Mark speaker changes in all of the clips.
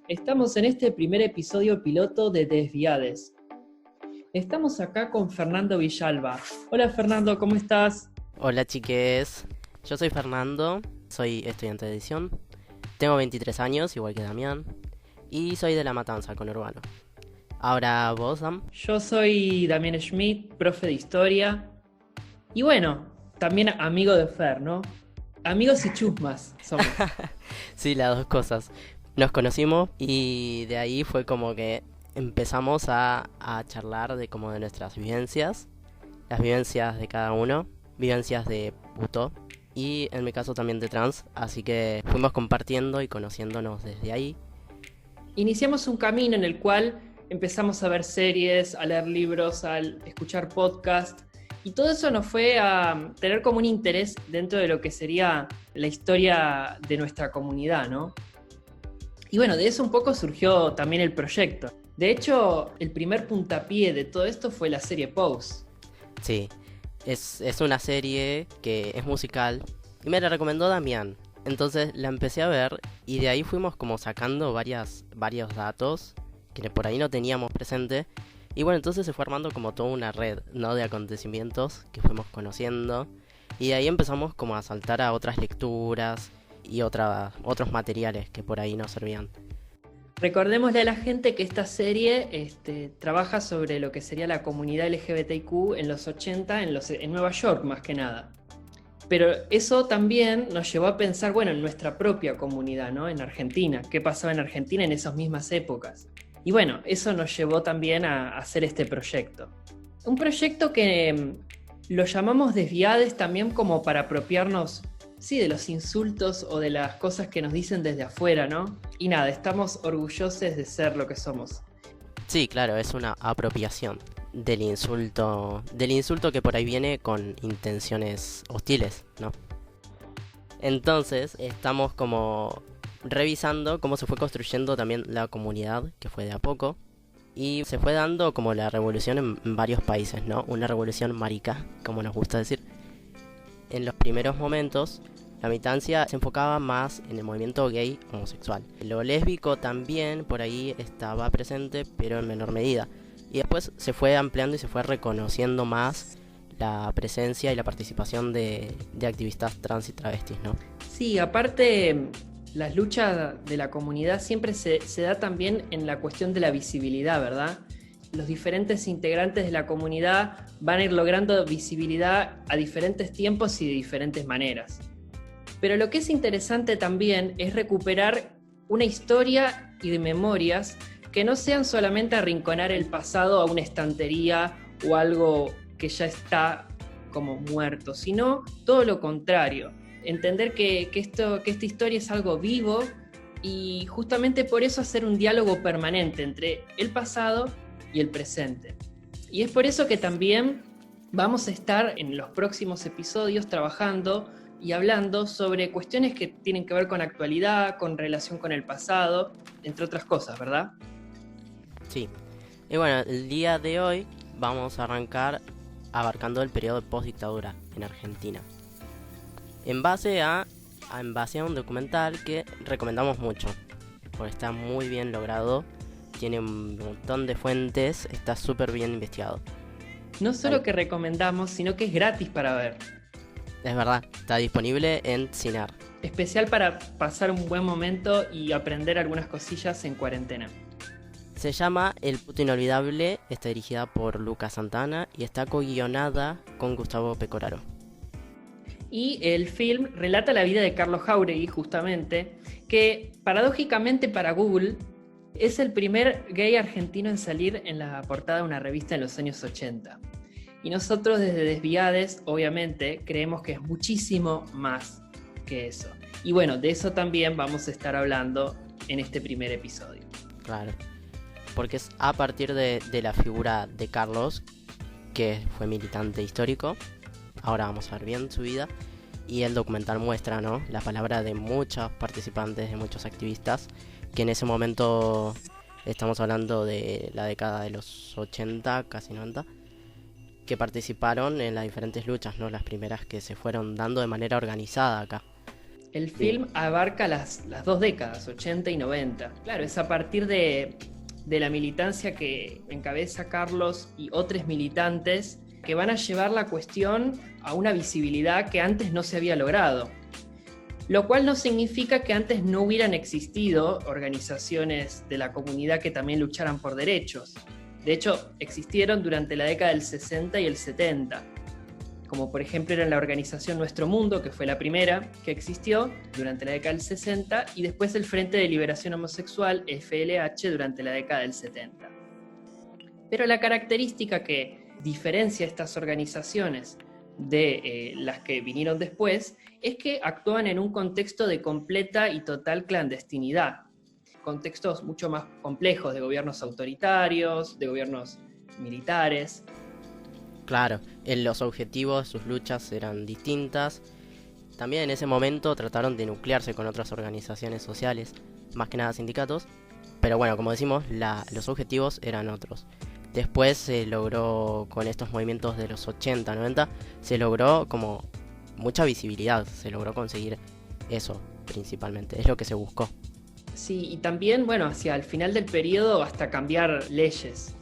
Speaker 1: Estamos en este primer episodio piloto de Desviades. Estamos acá con Fernando Villalba. Hola Fernando, ¿cómo estás?
Speaker 2: Hola chiques, yo soy Fernando, soy estudiante de edición, tengo 23 años, igual que Damián, y soy de La Matanza, conurbano. Ahora vos, Dam.
Speaker 1: Yo soy Damián Schmidt, profe de historia. Y bueno, también amigo de Fer, ¿no? Amigos y chusmas somos.
Speaker 2: Sí, las dos cosas. Nos conocimos y de ahí fue como que empezamos a charlar de como de nuestras vivencias, las vivencias de cada uno, vivencias de puto y en mi caso también de trans, así que fuimos compartiendo y conociéndonos desde ahí.
Speaker 1: Iniciamos un camino en el cual empezamos a ver series, a leer libros, a escuchar podcasts. Y todo eso nos fue a tener como un interés dentro de lo que sería la historia de nuestra comunidad, ¿no? Y bueno, de eso un poco surgió también el proyecto. De hecho, el primer puntapié de todo esto fue la serie Pose.
Speaker 2: Sí, es una serie que es musical y me la recomendó Damián. Entonces la empecé a ver y de ahí fuimos como sacando varios datos que por ahí no teníamos presente. Y bueno, entonces se fue armando como toda una red, ¿no? De acontecimientos que fuimos conociendo. Y de ahí empezamos como a saltar a otras lecturas y otros materiales que por ahí nos servían.
Speaker 1: Recordémosle a la gente que esta serie trabaja sobre lo que sería la comunidad LGBTQ en los 80 en Nueva York más que nada. Pero eso también nos llevó a pensar, bueno, en nuestra propia comunidad, ¿no? En Argentina, qué pasaba en Argentina en esas mismas épocas. Y bueno, eso nos llevó también a hacer este proyecto. Un proyecto que lo llamamos Desviades también como para apropiarnos, sí, de los insultos o de las cosas que nos dicen desde afuera, ¿no? Y nada, estamos orgullosos de ser lo que somos.
Speaker 2: Sí, claro, es una apropiación del insulto que por ahí viene con intenciones hostiles, ¿no? Entonces, estamos como revisando cómo se fue construyendo también la comunidad, que fue de a poco, y se fue dando como la revolución en varios países, ¿no? Una revolución marica, como nos gusta decir. En los primeros momentos, la militancia se enfocaba más en el movimiento gay homosexual. Lo lésbico también por ahí estaba presente, pero en menor medida. Y después se fue ampliando y se fue reconociendo más la presencia y la participación de activistas trans y travestis, ¿no?
Speaker 1: Sí, aparte, las luchas de la comunidad siempre se da también en la cuestión de la visibilidad, ¿verdad? Los diferentes integrantes de la comunidad van a ir logrando visibilidad a diferentes tiempos y de diferentes maneras. Pero lo que es interesante también es recuperar una historia y de memorias que no sean solamente arrinconar el pasado a una estantería o algo que ya está como muerto, sino todo lo contrario. Entender que esta historia es algo vivo y justamente por eso hacer un diálogo permanente entre el pasado y el presente. Y es por eso que también vamos a estar en los próximos episodios trabajando y hablando sobre cuestiones que tienen que ver con actualidad, con relación con el pasado, entre otras cosas, ¿verdad?
Speaker 2: Sí. Y bueno, el día de hoy vamos a arrancar abarcando el periodo de postdictadura en Argentina. En base a un documental que recomendamos mucho, porque está muy bien logrado, tiene un montón de fuentes, está súper bien investigado.
Speaker 1: No solo que recomendamos, sino que es gratis para ver.
Speaker 2: Es verdad, está disponible en Cinar.
Speaker 1: Especial para pasar un buen momento y aprender algunas cosillas en cuarentena.
Speaker 2: Se llama El puto inolvidable, está dirigida por Lucas Santana y está co-guionada con Gustavo Pecoraro.
Speaker 1: Y el film relata la vida de Carlos Jáuregui, justamente, que paradójicamente para Google es el primer gay argentino en salir en la portada de una revista en los años 80. Y nosotros desde Desviades, obviamente, creemos que es muchísimo más que eso. Y bueno, de eso también vamos a estar hablando en este primer episodio.
Speaker 2: Claro, porque es a partir de la figura de Carlos, que fue militante histórico. Ahora vamos a ver bien su vida. Y el documental muestra, ¿no?, la palabra de muchos participantes, de muchos activistas, que en ese momento, estamos hablando de la década de los 80, casi 90, que participaron en las diferentes luchas, ¿no? Las primeras que se fueron dando de manera organizada acá.
Speaker 1: El
Speaker 2: Sí.
Speaker 1: film abarca las dos décadas, 80 y 90. Claro, es a partir de la militancia que encabeza Carlos y otros militantes que van a llevar la cuestión a una visibilidad que antes no se había logrado. Lo cual no significa que antes no hubieran existido organizaciones de la comunidad que también lucharan por derechos. De hecho, existieron durante la década del 60 y el 70, como por ejemplo era la organización Nuestro Mundo, que fue la primera que existió durante la década del 60, y después el Frente de Liberación Homosexual, FLH, durante la década del 70. Pero la característica que diferencia estas organizaciones de las que vinieron después es que actúan en un contexto de completa y total clandestinidad, contextos mucho más complejos de gobiernos autoritarios, de gobiernos militares.
Speaker 2: Claro, los objetivos, sus luchas eran distintas. También en ese momento trataron de nuclearse con otras organizaciones sociales, más que nada sindicatos. Pero bueno, como decimos, los objetivos eran otros. Después se logró, con estos movimientos de los 80, 90, se logró como mucha visibilidad, se logró conseguir eso principalmente, es lo que se buscó.
Speaker 1: Sí, y también, bueno, hacia el final del periodo hasta cambiar leyes.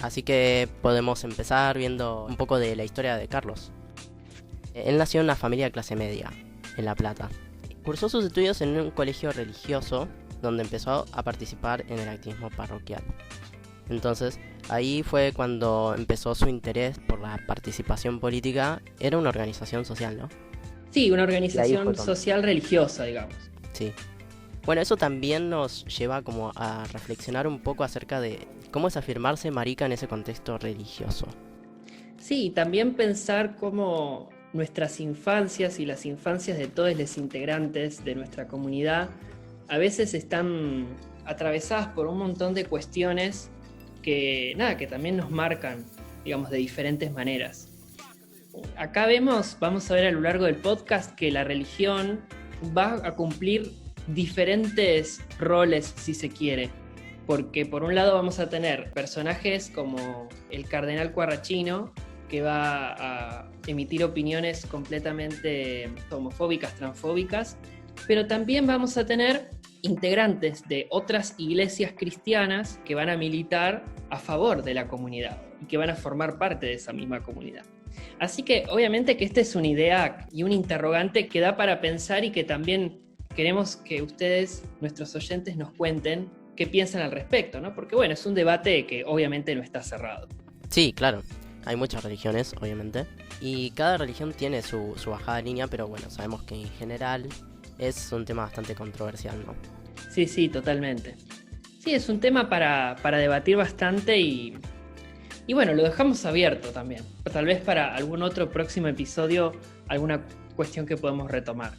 Speaker 2: Así que podemos empezar viendo un poco de la historia de Carlos. Él nació en una familia de clase media, en La Plata. Cursó sus estudios en un colegio religioso, donde empezó a participar en el activismo parroquial. Entonces, ahí fue cuando empezó su interés por la participación política. Era una organización social, ¿no?
Speaker 1: Sí, una
Speaker 2: Y ahí
Speaker 1: organización
Speaker 2: fue cuando...
Speaker 1: social religiosa, digamos.
Speaker 2: Sí. Bueno, eso también nos lleva como a reflexionar un poco acerca de cómo es afirmarse marica en ese contexto religioso.
Speaker 1: Sí, y también pensar cómo nuestras infancias y las infancias de todos los integrantes de nuestra comunidad a veces están atravesadas por un montón de cuestiones que también nos marcan, digamos, de diferentes maneras. Acá vamos a ver a lo largo del podcast que la religión va a cumplir diferentes roles, si se quiere. Porque por un lado vamos a tener personajes como el cardenal Quarrachino, que va a emitir opiniones completamente homofóbicas, transfóbicas, pero también vamos a tener integrantes de otras iglesias cristianas que van a militar a favor de la comunidad y que van a formar parte de esa misma comunidad. Así que obviamente que esta es una idea y un interrogante que da para pensar y que también queremos que ustedes, nuestros oyentes, nos cuenten qué piensan al respecto, ¿no? Porque bueno, es un debate que obviamente no está cerrado.
Speaker 2: Sí, claro. Hay muchas religiones, obviamente. Y cada religión tiene su bajada de línea, pero bueno, sabemos que en general es un tema bastante controversial, ¿no?
Speaker 1: Sí, totalmente. Sí, es un tema para debatir bastante y bueno, lo dejamos abierto también. Tal vez para algún otro próximo episodio, alguna cuestión que podemos retomar.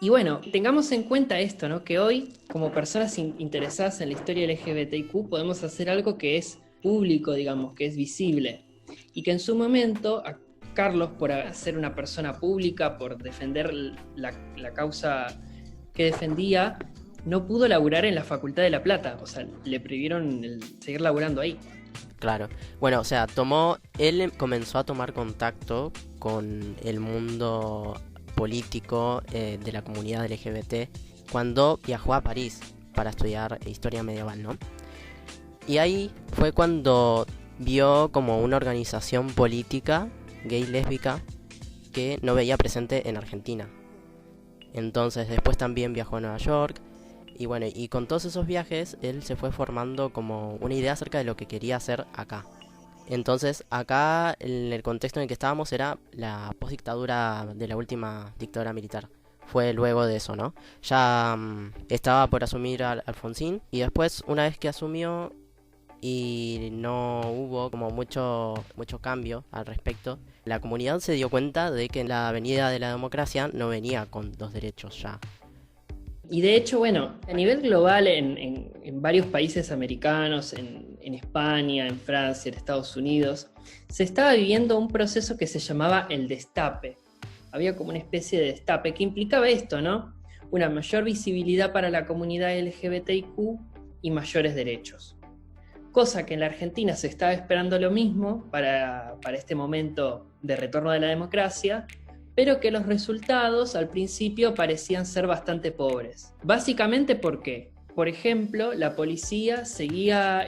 Speaker 1: Y bueno, tengamos en cuenta esto, ¿no? Que hoy, como personas interesadas en la historia LGBTIQ, podemos hacer algo que es público, digamos, que es visible. Y que en su momento, a Carlos, por ser una persona pública, por defender la causa que defendía, no pudo laburar en la Facultad de La Plata. O sea, le prohibieron seguir laburando ahí.
Speaker 2: Claro. Bueno, o sea, él comenzó a tomar contacto con el mundo político de la comunidad LGBT cuando viajó a París para estudiar historia medieval, ¿no? Y ahí fue cuando vio como una organización política gay lésbica que no veía presente en Argentina. Entonces después también viajó a Nueva York y bueno, y con todos esos viajes él se fue formando como una idea acerca de lo que quería hacer acá. Entonces acá en el contexto en el que estábamos era la postdictadura de la última dictadura militar. Fue luego de eso, ¿no? Ya estaba por asumir Alfonsín y después una vez que asumió y no hubo como mucho cambio al respecto, la comunidad se dio cuenta de que la venida de la democracia no venía con los derechos ya.
Speaker 1: Y de hecho, bueno, a nivel global, en varios países americanos, en España, en Francia, en Estados Unidos, se estaba viviendo un proceso que se llamaba el destape. Había como una especie de destape que implicaba esto, ¿no? Una mayor visibilidad para la comunidad LGBTIQ y mayores derechos. Cosa que en la Argentina se estaba esperando lo mismo para este momento de retorno de la democracia, pero que los resultados al principio parecían ser bastante pobres. Básicamente, ¿por qué? Por ejemplo, la policía seguía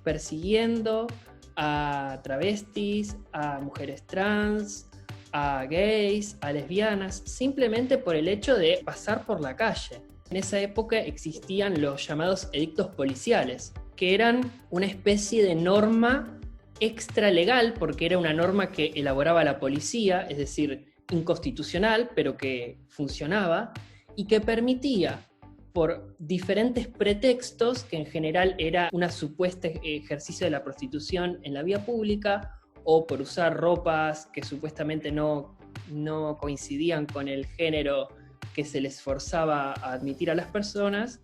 Speaker 1: persiguiendo a travestis, a mujeres trans, a gays, a lesbianas, simplemente por el hecho de pasar por la calle. En esa época existían los llamados edictos policiales, que eran una especie de norma extralegal, porque era una norma que elaboraba la policía, es decir, inconstitucional, pero que funcionaba, y que permitía, por diferentes pretextos, que en general era un supuesto ejercicio de la prostitución en la vía pública, o por usar ropas que supuestamente no coincidían con el género que se les forzaba a admitir a las personas,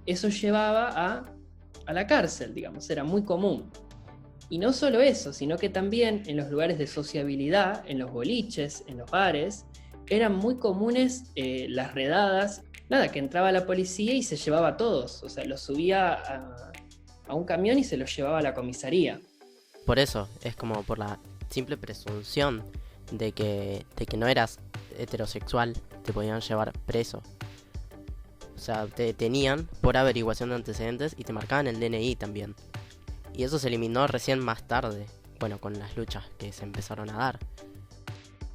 Speaker 1: eso llevaba a la cárcel, digamos, era muy común. Y no solo eso, sino que también en los lugares de sociabilidad, en los boliches, en los bares, eran muy comunes las redadas. Nada, que entraba la policía y se llevaba a todos, o sea, los subía a un camión y se los llevaba a la comisaría.
Speaker 2: Por eso, es como por la simple presunción de que no eras heterosexual, te podían llevar preso. O sea, te detenían por averiguación de antecedentes y te marcaban el DNI también. Y eso se eliminó recién más tarde, bueno, con las luchas que se empezaron a dar.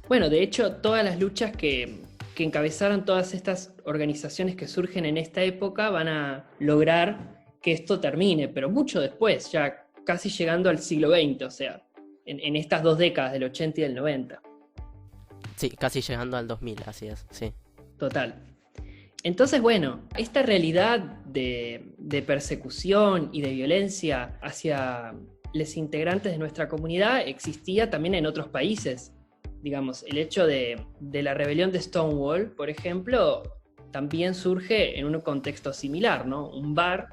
Speaker 1: Bueno, de hecho, todas las luchas que encabezaron todas estas organizaciones que surgen en esta época van a lograr que esto termine, pero mucho después, ya casi llegando al siglo XX, o sea, en estas 2 décadas, del 80 y del 90.
Speaker 2: Sí, casi llegando al 2000, así es, sí.
Speaker 1: Total. Entonces, bueno, esta realidad de persecución y de violencia hacia los integrantes de nuestra comunidad existía también en otros países. Digamos, el hecho de la rebelión de Stonewall, por ejemplo, también surge en un contexto similar, ¿no? Un bar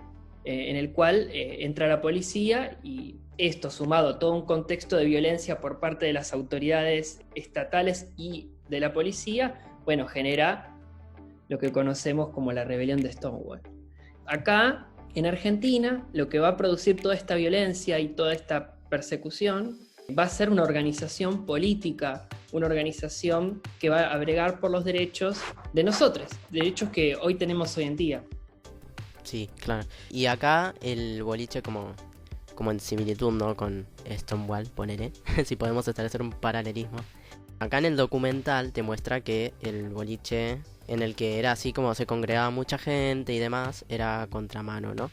Speaker 1: en el cual entra la policía, y esto, sumado a todo un contexto de violencia por parte de las autoridades estatales y de la policía, bueno, genera lo que conocemos como la rebelión de Stonewall. Acá, en Argentina, lo que va a producir toda esta violencia y toda esta persecución va a ser una organización política, una organización que va a bregar por los derechos de nosotros, derechos que hoy tenemos hoy en día.
Speaker 2: Sí, claro. Y acá el boliche como en similitud, ¿no? Con Stonewall, ponele, si podemos establecer un paralelismo. Acá en el documental te muestra que el boliche en el que era así como se congregaba mucha gente y demás, era Contramano, ¿no?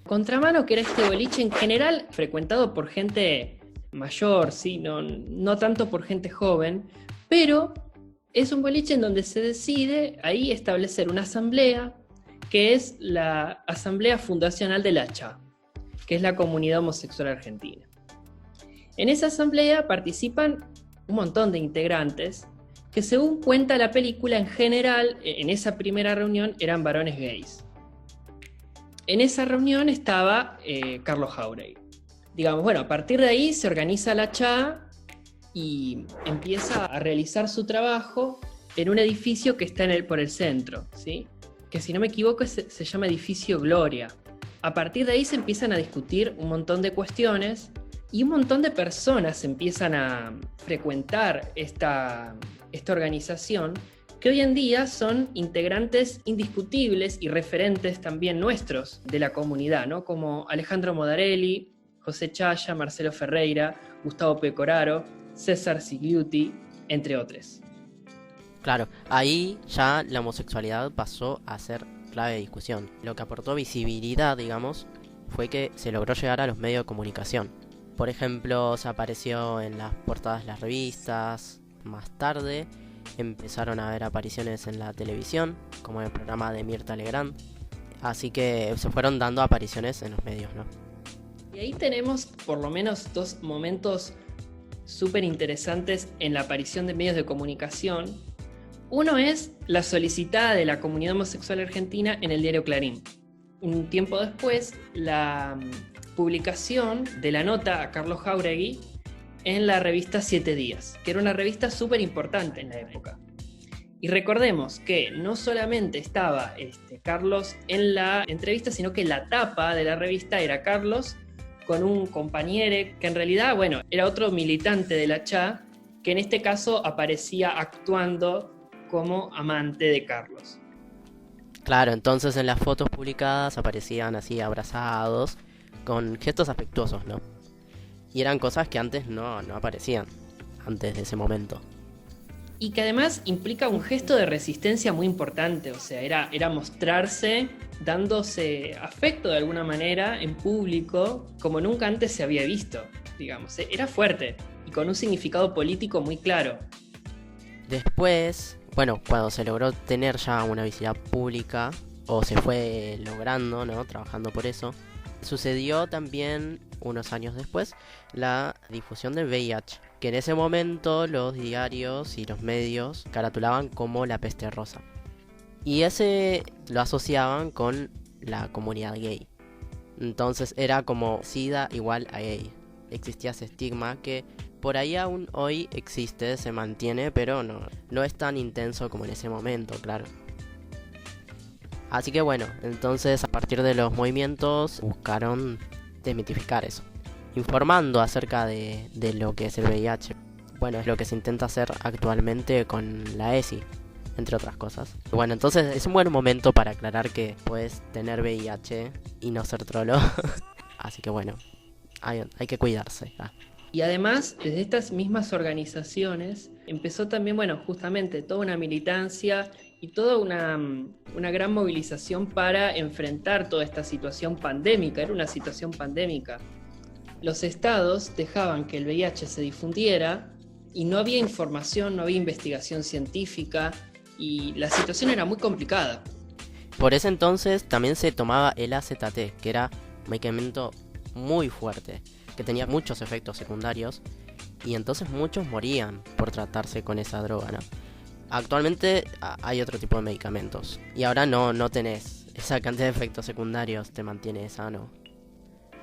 Speaker 1: Contramano, que era este boliche en general frecuentado por gente mayor, ¿sí? No tanto por gente joven, pero es un boliche en donde se decide ahí establecer una asamblea, que es la Asamblea Fundacional de la CHA, que es la Comunidad Homosexual Argentina. En esa asamblea participan un montón de integrantes que, según cuenta la película, en general, en esa primera reunión eran varones gays. En esa reunión estaba Carlos Jáuregui. Digamos, bueno, a partir de ahí se organiza la CHA y empieza a realizar su trabajo en un edificio que está por el centro, ¿sí? Que, si no me equivoco, se llama Edificio Gloria. A partir de ahí se empiezan a discutir un montón de cuestiones y un montón de personas empiezan a frecuentar esta organización, que hoy en día son integrantes indiscutibles y referentes también nuestros de la comunidad, ¿no? Como Alejandro Modarelli, José Chaya, Marcelo Ferreira, Gustavo Pecoraro, César Sigliuti, entre otros.
Speaker 2: Claro, ahí ya la homosexualidad pasó a ser clave de discusión. Lo que aportó visibilidad, digamos, fue que se logró llegar a los medios de comunicación. Por ejemplo, se apareció en las portadas de las revistas. Más tarde empezaron a haber apariciones en la televisión, como en el programa de Mirta Legrand. Así que se fueron dando apariciones en los medios, ¿no?
Speaker 1: Y ahí tenemos por lo menos 2 momentos súper interesantes en la aparición de medios de comunicación. Uno es la solicitada de la comunidad homosexual argentina en el diario Clarín. Un tiempo después, la publicación de la nota a Carlos Jáuregui en la revista 7 Días, que era una revista súper importante en la época. Y recordemos que no solamente estaba Carlos en la entrevista, sino que la tapa de la revista era Carlos con un compañero que en realidad, bueno, era otro militante de la CHA, que en este caso aparecía actuando como amante de Carlos.
Speaker 2: Claro, entonces en las fotos publicadas aparecían así abrazados, con gestos afectuosos, ¿no? Y eran cosas que antes no aparecían, antes de ese momento.
Speaker 1: Y que además implica un gesto de resistencia muy importante, o sea, era mostrarse dándose afecto de alguna manera en público como nunca antes se había visto, digamos. Era fuerte y con un significado político muy claro.
Speaker 2: Después, bueno, cuando se logró tener ya una visibilidad pública, o se fue logrando, ¿no? Trabajando por eso, sucedió también, unos años después, la difusión del VIH, que en ese momento los diarios y los medios caratulaban como la peste rosa. Y ese lo asociaban con la comunidad gay. Entonces era como SIDA igual a gay. Existía ese estigma que por ahí aún hoy existe, se mantiene, pero no es tan intenso como en ese momento, claro. Así que bueno, entonces a partir de los movimientos buscaron desmitificar eso, informando acerca de lo que es el VIH. Bueno, es lo que se intenta hacer actualmente con la ESI, entre otras cosas. Bueno, entonces es un buen momento para aclarar que puedes tener VIH y no ser trolo. Así que bueno, hay que cuidarse.
Speaker 1: Y además, desde estas mismas organizaciones, empezó también, bueno, justamente toda una militancia y toda una gran movilización para enfrentar toda esta situación pandémica. Era una situación pandémica. Los estados dejaban que el VIH se difundiera y no había información, no había investigación científica y la situación era muy complicada.
Speaker 2: Por ese entonces también se tomaba el AZT, que era un medicamento muy fuerte, que tenía muchos efectos secundarios y entonces muchos morían por tratarse con esa droga, ¿no? Actualmente hay otro tipo de medicamentos y ahora no tenés esa cantidad de efectos secundarios, te mantiene sano.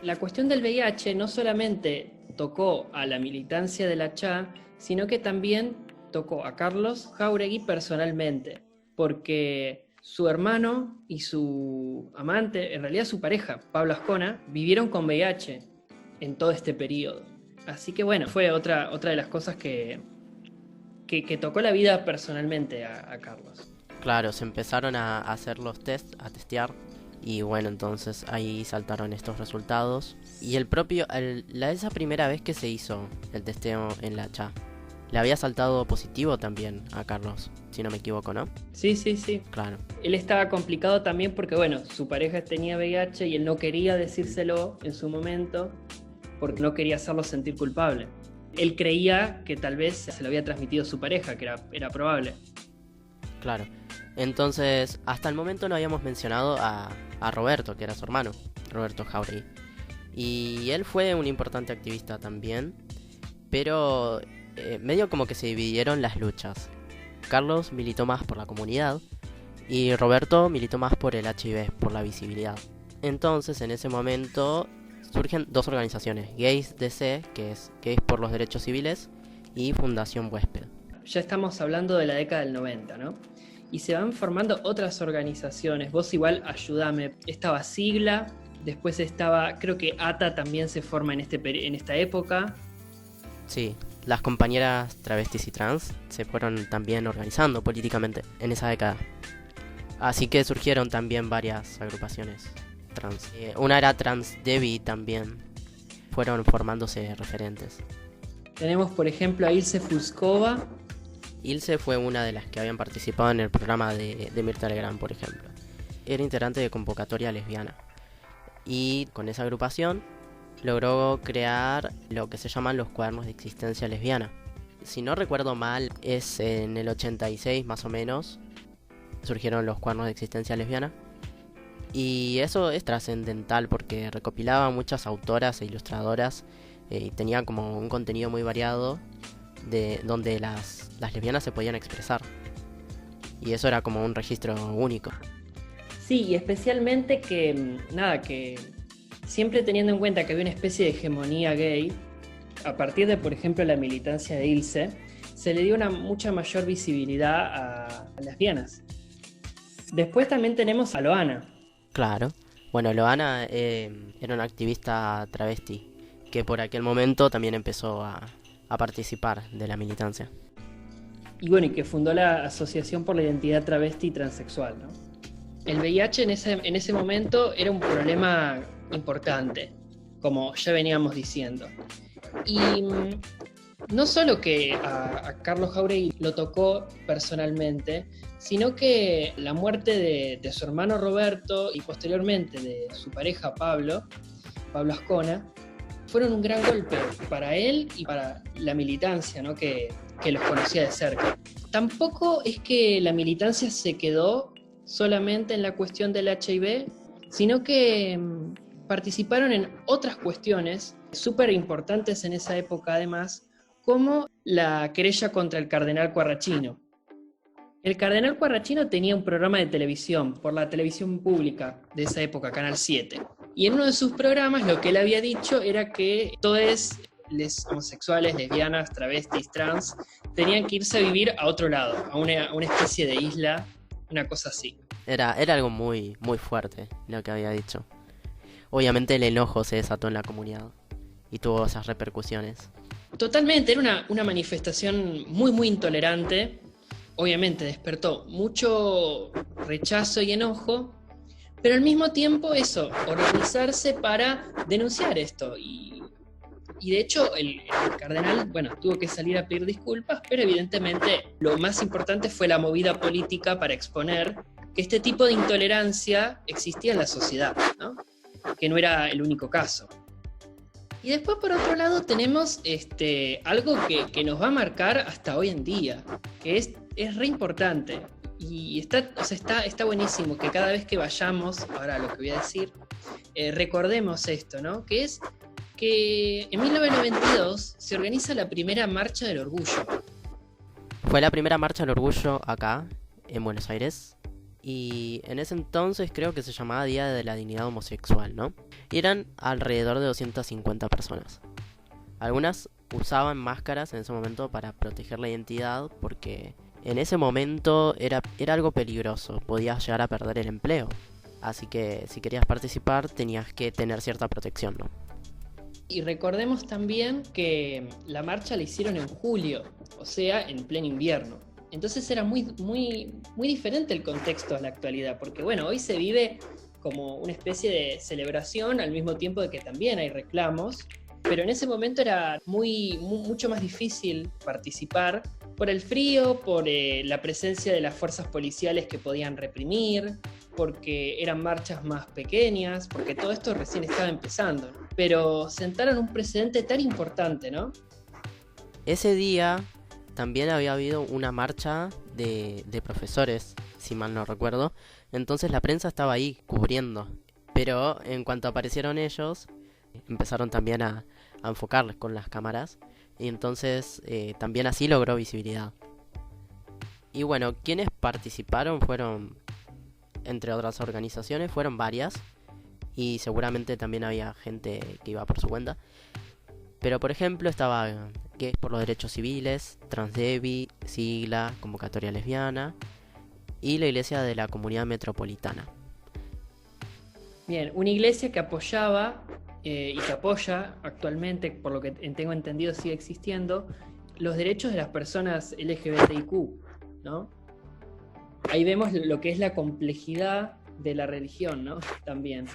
Speaker 1: La cuestión del VIH no solamente tocó a la militancia de la CHA, sino que también tocó a Carlos Jáuregui personalmente, porque su hermano y su amante, en realidad su pareja, Pablo Ascona, vivieron con VIH en todo este periodo. Así que bueno, fue otra de las cosas que tocó la vida personalmente a Carlos.
Speaker 2: Claro, se empezaron a hacer los test, a testear, y bueno, entonces ahí saltaron estos resultados. Y esa primera vez que se hizo el testeo en la CHA, le había saltado positivo también a Carlos, si no me equivoco, ¿no?
Speaker 1: Sí.
Speaker 2: Claro.
Speaker 1: Él estaba complicado también porque, bueno, su pareja tenía VIH y él no quería decírselo en su momento porque no quería hacerlo sentir culpable. Él creía que tal vez se lo había transmitido su pareja, que era probable.
Speaker 2: Claro. Entonces, hasta el momento no habíamos mencionado a Roberto, que era su hermano, Roberto Jáuregui. Y él fue un importante activista también, pero medio como que se dividieron las luchas. Carlos militó más por la comunidad y Roberto militó más por el HIV, por la visibilidad. Entonces, en ese momento surgen dos organizaciones, Gays DC, que es Gays por los Derechos Civiles, y Fundación Huésped.
Speaker 1: Ya estamos hablando de la década del 90, ¿no? Y se van formando otras organizaciones. Vos igual ayudame. Estaba Sigla, después estaba, creo que ATA también se forma en esta época.
Speaker 2: Sí, las compañeras travestis y trans se fueron también organizando políticamente en esa década. Así que surgieron también varias agrupaciones trans. Una era Trans Devi también. Fueron formándose referentes.
Speaker 1: Tenemos, por ejemplo, a Ilse Fuscova.
Speaker 2: Ilse fue una de las que habían participado en el programa de Mirta Legrand, por ejemplo. Era integrante de Convocatoria Lesbiana. Y con esa agrupación logró crear lo que se llaman los cuadernos de existencia lesbiana. Si no recuerdo mal, es en el 86 más o menos surgieron los cuadernos de existencia lesbiana. Y eso es trascendental porque recopilaba muchas autoras e ilustradoras y tenía como un contenido muy variado de donde las lesbianas se podían expresar. Y eso era como un registro único.
Speaker 1: Sí, y especialmente que siempre teniendo en cuenta que había una especie de hegemonía gay, a partir de, por ejemplo, la militancia de Ilse, se le dio una mucha mayor visibilidad a lesbianas. Después también tenemos a Loana.
Speaker 2: Claro. Bueno, Loana era una activista travesti que por aquel momento también empezó a a participar de la militancia.
Speaker 1: Y bueno, y que fundó la Asociación por la Identidad Travesti y Transexual, ¿no? El VIH en ese momento era un problema importante, como ya veníamos diciendo. Y no solo que a Carlos Jáuregui lo tocó personalmente, sino que la muerte de su hermano Roberto y posteriormente de su pareja Pablo Ascona, fueron un gran golpe para él y para la militancia, ¿no? que los conocía de cerca. Tampoco es que la militancia se quedó solamente en la cuestión del HIV, sino que participaron en otras cuestiones súper importantes en esa época además, como la querella contra el cardenal Quarrachino. El cardenal Quarrachino tenía un programa de televisión por la televisión pública de esa época, Canal 7. Y en uno de sus programas lo que él había dicho era que todos los homosexuales, lesbianas, travestis, trans, tenían que irse a vivir a otro lado, a una especie de isla, una cosa así.
Speaker 2: Era algo muy, muy fuerte lo que había dicho. Obviamente el enojo se desató en la comunidad y tuvo esas repercusiones.
Speaker 1: Totalmente, era una manifestación muy, muy intolerante. Obviamente despertó mucho rechazo y enojo, pero al mismo tiempo eso, organizarse para denunciar esto. Y de hecho el cardenal, bueno, tuvo que salir a pedir disculpas, pero evidentemente lo más importante fue la movida política para exponer que este tipo de intolerancia existía en la sociedad, ¿no? Que no era el único caso. Y después, por otro lado, tenemos algo que nos va a marcar hasta hoy en día, que es re importante. Y está buenísimo que cada vez que vayamos, ahora lo que voy a decir, recordemos esto, ¿no? Que es que en 1992 se organiza la primera Marcha del Orgullo.
Speaker 2: Fue la primera Marcha del Orgullo acá, en Buenos Aires. Y en ese entonces creo que se llamaba Día de la Dignidad Homosexual, ¿no? Y eran alrededor de 250 personas. Algunas usaban máscaras en ese momento para proteger la identidad porque en ese momento era algo peligroso, podías llegar a perder el empleo. Así que si querías participar tenías que tener cierta protección, ¿no?
Speaker 1: Y recordemos también que la marcha la hicieron en julio, o sea, en pleno invierno. Entonces era muy, muy, muy diferente el contexto a la actualidad, porque bueno, hoy se vive como una especie de celebración al mismo tiempo de que también hay reclamos, pero en ese momento era mucho más difícil participar por el frío, por la presencia de las fuerzas policiales que podían reprimir, porque eran marchas más pequeñas, porque todo esto recién estaba empezando. Pero sentaron un precedente tan importante, ¿no?
Speaker 2: Ese día también había habido una marcha de profesores, si mal no recuerdo. Entonces la prensa estaba ahí cubriendo. Pero en cuanto aparecieron ellos, empezaron también a enfocarles con las cámaras. Y entonces también así logró visibilidad. Y bueno, quienes participaron fueron, entre otras organizaciones, fueron varias. Y seguramente también había gente que iba por su cuenta. Pero por ejemplo estaba Gays por los Derechos Civiles, Transdevi, Sigla, Convocatoria Lesbiana y la Iglesia de la Comunidad Metropolitana.
Speaker 1: Bien, una iglesia que apoyaba y que apoya actualmente, por lo que tengo entendido sigue existiendo, los derechos de las personas LGBTIQ, ¿no? Ahí vemos lo que es la complejidad de la religión, ¿no? También.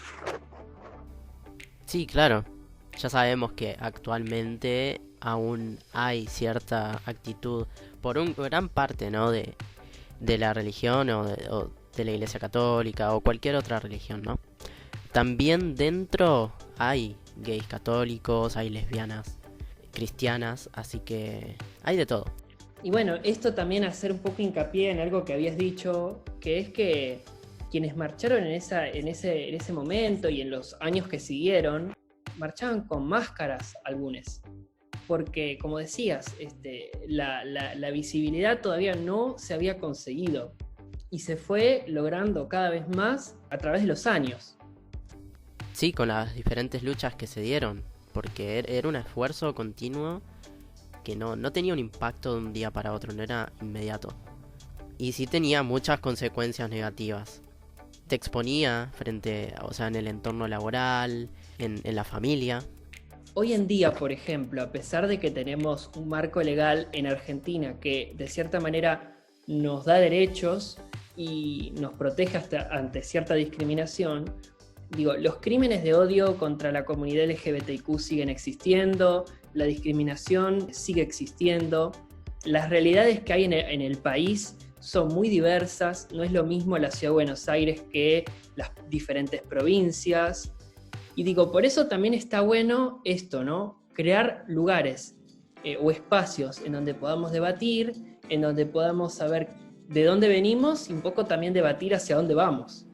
Speaker 2: Sí, claro. Ya sabemos que actualmente aún hay cierta actitud por una gran parte, ¿no? de la religión o de la Iglesia Católica o cualquier otra religión, ¿no? También dentro hay gays católicos, hay lesbianas cristianas, así que hay de todo.
Speaker 1: Y bueno, esto también hacer un poco hincapié en algo que habías dicho, que es que quienes marcharon en ese momento y en los años que siguieron, marchaban con máscaras algunos, porque como decías, la visibilidad todavía no se había conseguido y se fue logrando cada vez más a través de los años.
Speaker 2: Sí, con las diferentes luchas que se dieron, porque era un esfuerzo continuo que no tenía un impacto de un día para otro, no era inmediato. Y sí tenía muchas consecuencias negativas. Te exponía en el entorno laboral, en la familia.
Speaker 1: Hoy en día, por ejemplo, a pesar de que tenemos un marco legal en Argentina que de cierta manera nos da derechos y nos protege ante cierta discriminación, digo, los crímenes de odio contra la comunidad LGBTIQ siguen existiendo, la discriminación sigue existiendo, las realidades que hay en el país son muy diversas, no es lo mismo la Ciudad de Buenos Aires que las diferentes provincias. Y digo, por eso también está bueno esto, ¿no? Crear lugares o espacios en donde podamos debatir, en donde podamos saber de dónde venimos y un poco también debatir hacia dónde vamos.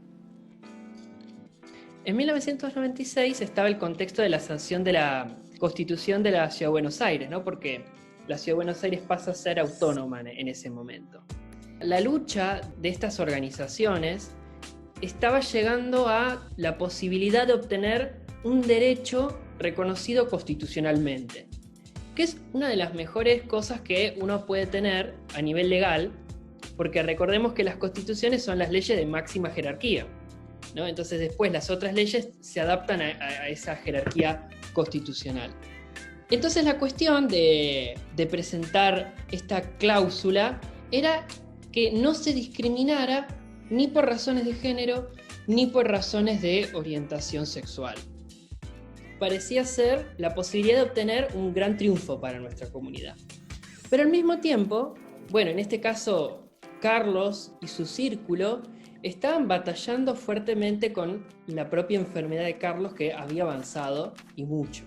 Speaker 1: En 1996 estaba el contexto de la sanción de la Constitución de la Ciudad de Buenos Aires, ¿no? Porque la Ciudad de Buenos Aires pasa a ser autónoma en ese momento. La lucha de estas organizaciones estaba llegando a la posibilidad de obtener un derecho reconocido constitucionalmente, que es una de las mejores cosas que uno puede tener a nivel legal, porque recordemos que las constituciones son las leyes de máxima jerarquía, ¿no? Entonces después las otras leyes se adaptan a esa jerarquía constitucional. Entonces la cuestión de presentar esta cláusula era que no se discriminara ni por razones de género ni por razones de orientación sexual. Parecía ser la posibilidad de obtener un gran triunfo para nuestra comunidad. Pero al mismo tiempo, bueno, en este caso Carlos y su círculo estaban batallando fuertemente con la propia enfermedad de Carlos, que había avanzado y mucho.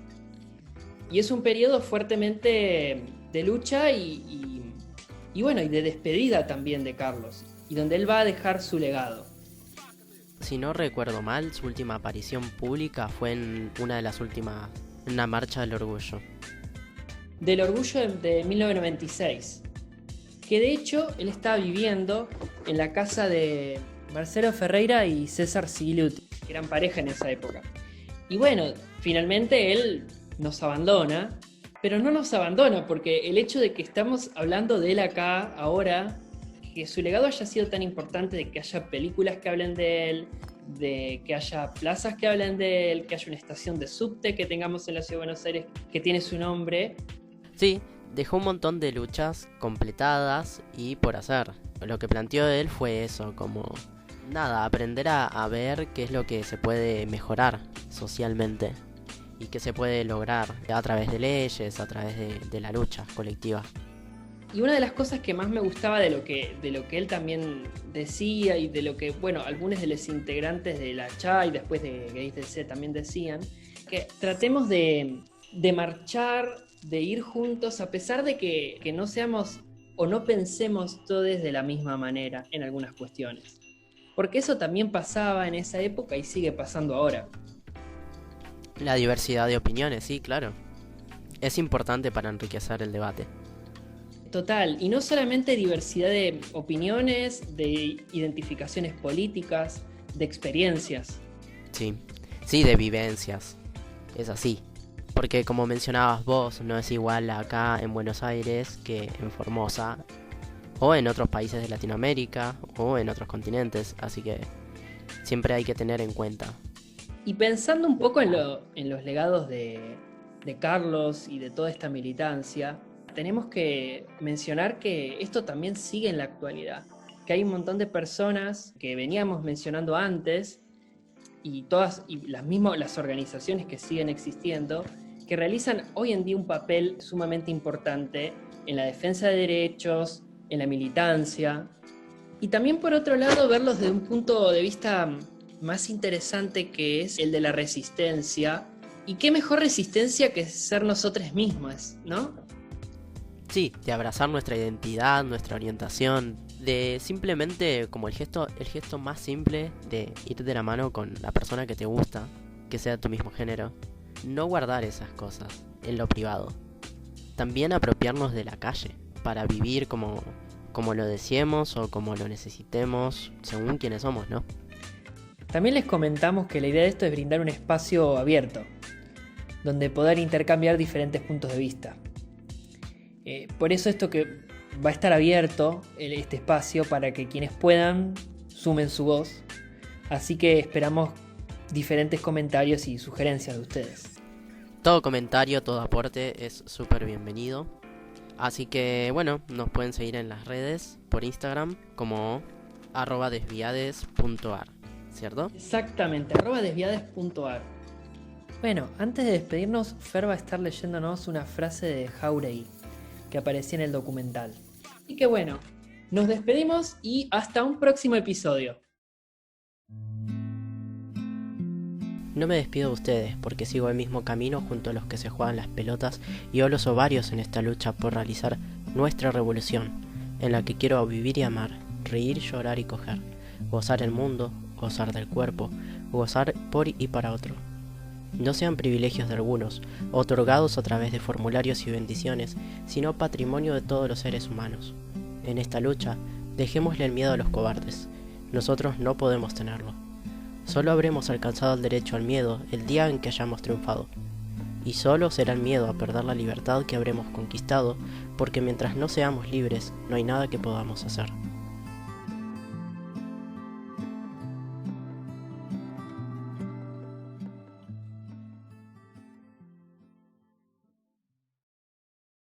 Speaker 1: Y es un periodo fuertemente de lucha y bueno, y de despedida también de Carlos, y donde él va a dejar su legado.
Speaker 2: Si no recuerdo mal, su última aparición pública fue en una marcha del orgullo.
Speaker 1: Del orgullo de 1996, que de hecho él estaba viviendo en la casa de Marcelo Ferreira y César Sigliuti, que eran pareja en esa época. Y bueno, finalmente él nos abandona, pero no nos abandona porque el hecho de que estamos hablando de él acá, ahora, que su legado haya sido tan importante, de que haya películas que hablen de él, de que haya plazas que hablen de él, que haya una estación de subte que tengamos en la Ciudad de Buenos Aires que tiene su nombre.
Speaker 2: Sí, dejó un montón de luchas completadas y por hacer. Lo que planteó él fue eso, como aprender a ver qué es lo que se puede mejorar socialmente y qué se puede lograr a través de leyes, a través de la lucha colectiva.
Speaker 1: Y una de las cosas que más me gustaba de lo que él también decía y de lo que, bueno, algunos de los integrantes de la CHA y después de Gays DC también decían, que tratemos de marchar, de ir juntos, a pesar de que no seamos o no pensemos todos de la misma manera en algunas cuestiones. Porque eso también pasaba en esa época y sigue pasando ahora.
Speaker 2: La diversidad de opiniones, sí, claro. Es importante para enriquecer el debate.
Speaker 1: Total, y no solamente diversidad de opiniones, de identificaciones políticas, de experiencias.
Speaker 2: Sí, de vivencias. Es así. Porque como mencionabas vos, no es igual acá en Buenos Aires que en Formosa, o en otros países de Latinoamérica, o en otros continentes, así que siempre hay que tener en cuenta.
Speaker 1: Y pensando un poco en los legados de Carlos y de toda esta militancia, tenemos que mencionar que esto también sigue en la actualidad, que hay un montón de personas que veníamos mencionando antes y las organizaciones que siguen existiendo, que realizan hoy en día un papel sumamente importante en la defensa de derechos, en la militancia, y también por otro lado verlos desde un punto de vista más interesante, que es el de la resistencia. Y qué mejor resistencia que ser nosotros mismos, ¿no?
Speaker 2: Sí, de abrazar nuestra identidad, nuestra orientación, de simplemente como el gesto más simple de ir de la mano con la persona que te gusta, que sea tu mismo género. No guardar esas cosas en lo privado. También apropiarnos de la calle para vivir como lo deseemos o como lo necesitemos, según quienes somos, ¿no?
Speaker 1: También les comentamos que la idea de esto es brindar un espacio abierto, donde poder intercambiar diferentes puntos de vista. Por eso esto que va a estar abierto, este espacio, para que quienes puedan sumen su voz. Así que esperamos diferentes comentarios y sugerencias de ustedes.
Speaker 2: Todo comentario, todo aporte es súper bienvenido. Así que bueno, nos pueden seguir en las redes, por Instagram, como @desviades.ar, ¿cierto?
Speaker 1: Exactamente, @desviades.ar. Bueno, antes de despedirnos, Fer va a estar leyéndonos una frase de Jauregui que aparecía en el documental. Y que bueno, nos despedimos y hasta un próximo episodio.
Speaker 2: No me despido de ustedes porque sigo el mismo camino junto a los que se juegan las pelotas y a los ovarios en esta lucha por realizar nuestra revolución, en la que quiero vivir y amar, reír, llorar y coger, gozar el mundo, gozar del cuerpo, gozar por y para otro. No sean privilegios de algunos, otorgados a través de formularios y bendiciones, sino patrimonio de todos los seres humanos. En esta lucha, dejémosle el miedo a los cobardes. Nosotros no podemos tenerlo. Solo habremos alcanzado el derecho al miedo el día en que hayamos triunfado. Y solo será el miedo a perder la libertad que habremos conquistado, porque mientras no seamos libres, no hay nada que podamos hacer.